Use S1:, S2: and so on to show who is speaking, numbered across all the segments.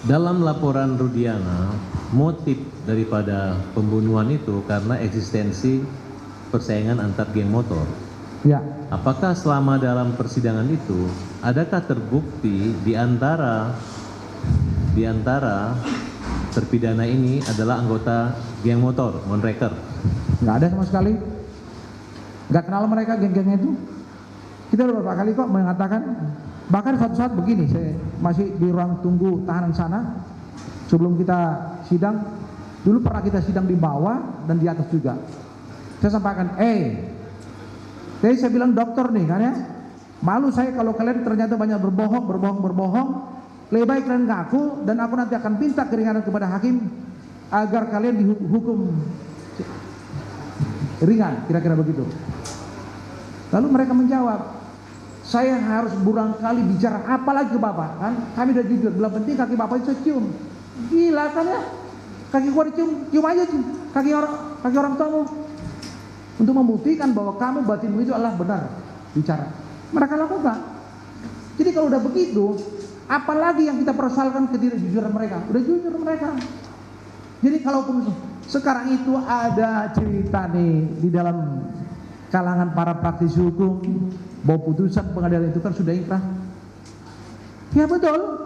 S1: Dalam laporan Rudiana, motif daripada pembunuhan itu karena eksistensi persaingan antar geng motor.
S2: Ya,
S1: Apakah selama dalam persidangan itu, adakah terbukti di antara terpidana ini adalah anggota geng motor, Monreker?
S2: nggak ada sama sekali. Nggak kenal mereka geng-gengnya itu. Kita udah beberapa kali kok mengatakan, bahkan suatu saat begini, saya masih di ruang tunggu tahanan sana, sebelum kita sidang, dulu pernah kita sidang di bawah dan di atas juga. Saya sampaikan, jadi saya bilang dokter nih kan ya, malu saya kalau kalian ternyata banyak berbohong, lebih baik kalian ngaku dan aku nanti akan minta keringanan kepada hakim agar kalian dihukum ringan, kira-kira begitu. Lalu mereka menjawab, saya harus berulang kali bicara apa lagi ke bapak kan, kami udah jujur, belum penting kaki bapak itu cium. Gila kan ya, kaki gua dicium, cium aja cium kaki orang tuamu, untuk membuktikan bahwa kamu batinmu itu adalah benar bicara. Mereka lakukan. Jadi kalau udah begitu, apalagi yang kita persoalkan ketidakjujuran mereka? Udah jujur mereka. Jadi kalaupun sekarang itu ada cerita nih di dalam kalangan para praktisi hukum bahwa putusan pengadilan itu kan sudah inkrah. Ya betul.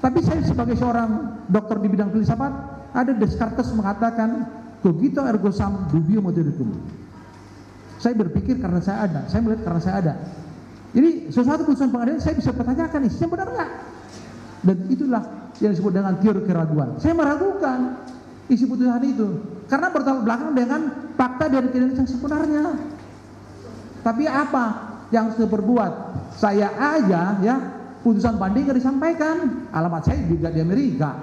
S2: Tapi saya sebagai seorang dokter di bidang filsafat, ada Descartes mengatakan cogito ergo sum dubio motoricum. Saya berpikir karena saya ada, saya melihat karena saya ada. Jadi sesuatu putusan pengadilan saya bisa pertanyakan nih, saya benar nggak? Dan itulah yang disebut dengan teori keraguan. Saya meragukan isi putusan itu karena bertolak belakang dengan fakta dari kinerja yang sebenarnya. Tapi apa yang saya perbuat? Saya aja ya putusan banding nggak disampaikan. Alamat saya juga di Amerika.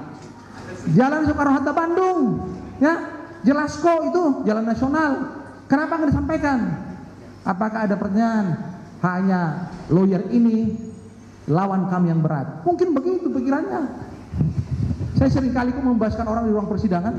S2: Jalan Soekarno-Hatta Bandung, ya jelas kok itu jalan nasional. Kenapa nggak disampaikan? Apakah ada pertanyaan? Hanya lawyer ini lawan kami yang berat. Mungkin begitu pikirannya. Saya sering kali membahaskan orang di ruang persidangan.